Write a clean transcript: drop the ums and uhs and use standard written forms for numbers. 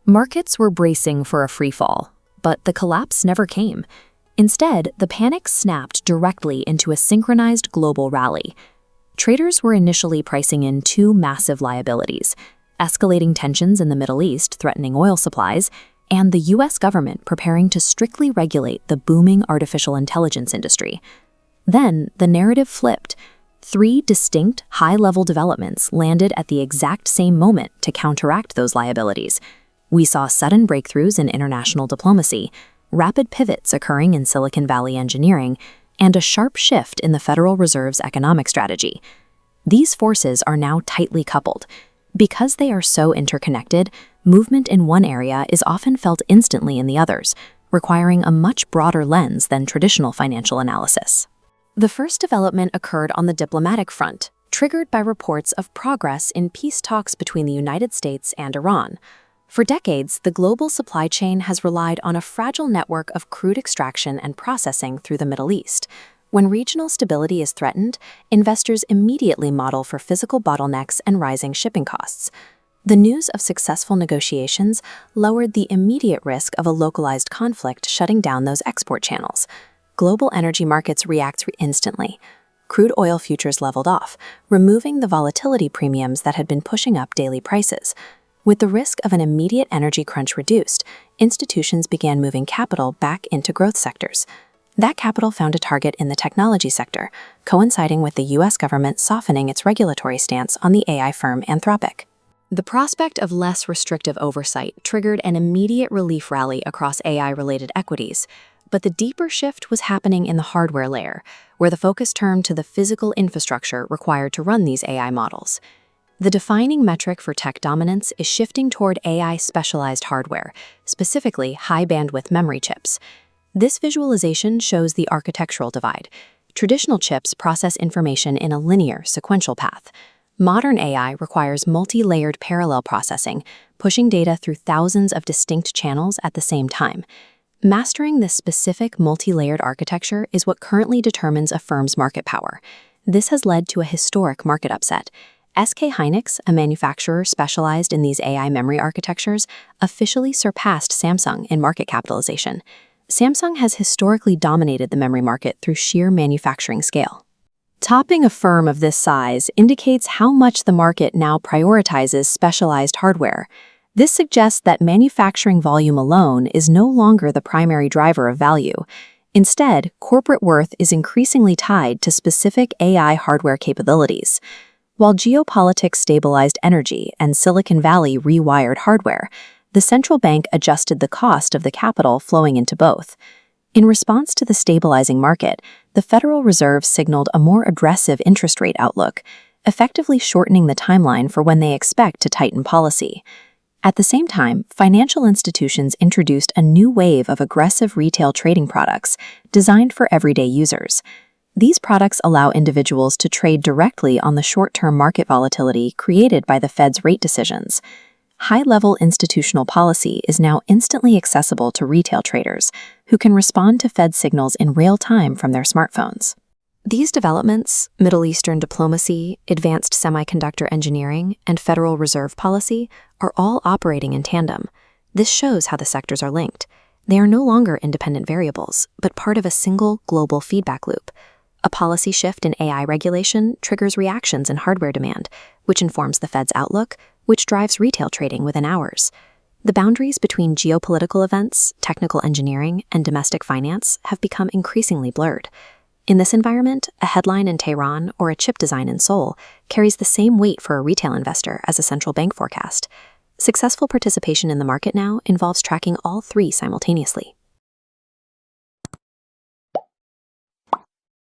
Markets were bracing for a free fall, but the collapse never came. Instead, the panic snapped directly into a synchronized global rally. Traders were initially pricing in two massive liabilities: escalating tensions in the Middle East threatening oil supplies, and the US government preparing to strictly regulate the booming artificial intelligence industry. Then, the narrative flipped. Three distinct, high-level developments landed at the exact same moment to counteract those liabilities. We saw sudden breakthroughs in international diplomacy, rapid pivots occurring in Silicon Valley engineering, and a sharp shift in the Federal Reserve's economic strategy. These forces are now tightly coupled. Because they are so interconnected, movement in one area is often felt instantly in the others, requiring a much broader lens than traditional financial analysis. The first development occurred on the diplomatic front, triggered by reports of progress in peace talks between the United States and Iran. For decades, the global supply chain has relied on a fragile network of crude extraction and processing through the Middle East. When regional stability is threatened, investors immediately model for physical bottlenecks and rising shipping costs. The news of successful negotiations lowered the immediate risk of a localized conflict shutting down those export channels. Global energy markets react instantly. Crude oil futures leveled off, removing the volatility premiums that had been pushing up daily prices. With the risk of an immediate energy crunch reduced, institutions began moving capital back into growth sectors. That capital found a target in the technology sector, coinciding with the US government softening its regulatory stance on the AI firm Anthropic. The prospect of less restrictive oversight triggered an immediate relief rally across AI-related equities, but the deeper shift was happening in the hardware layer, where the focus turned to the physical infrastructure required to run these AI models. The defining metric for tech dominance is shifting toward AI-specialized hardware, specifically high-bandwidth memory chips. This visualization shows the architectural divide. Traditional chips process information in a linear, sequential path. Modern AI requires multi-layered parallel processing, pushing data through thousands of distinct channels at the same time. Mastering this specific multi-layered architecture is what currently determines a firm's market power. This has led to a historic market upset. SK Hynix, a manufacturer specialized in these AI memory architectures, officially surpassed Samsung in market capitalization. Samsung has historically dominated the memory market through sheer manufacturing scale. Topping a firm of this size indicates how much the market now prioritizes specialized hardware. This suggests that manufacturing volume alone is no longer the primary driver of value. Instead, corporate worth is increasingly tied to specific AI hardware capabilities. While geopolitics stabilized energy and Silicon Valley rewired hardware, the central bank adjusted the cost of the capital flowing into both. In response to the stabilizing market, the Federal Reserve signaled a more aggressive interest rate outlook, effectively shortening the timeline for when they expect to tighten policy. At the same time, financial institutions introduced a new wave of aggressive retail trading products designed for everyday users. These products allow individuals to trade directly on the short-term market volatility created by the Fed's rate decisions. High-level institutional policy is now instantly accessible to retail traders, who can respond to Fed signals in real time from their smartphones. These developments, Middle Eastern diplomacy, advanced semiconductor engineering, and Federal Reserve policy, are all operating in tandem. This shows how the sectors are linked. They are no longer independent variables, but part of a single global feedback loop. A policy shift in AI regulation triggers reactions in hardware demand, which informs the Fed's outlook, which drives retail trading within hours. The boundaries between geopolitical events, technical engineering, and domestic finance have become increasingly blurred. In this environment, a headline in Tehran or a chip design in Seoul carries the same weight for a retail investor as a central bank forecast. Successful participation in the market now involves tracking all three simultaneously.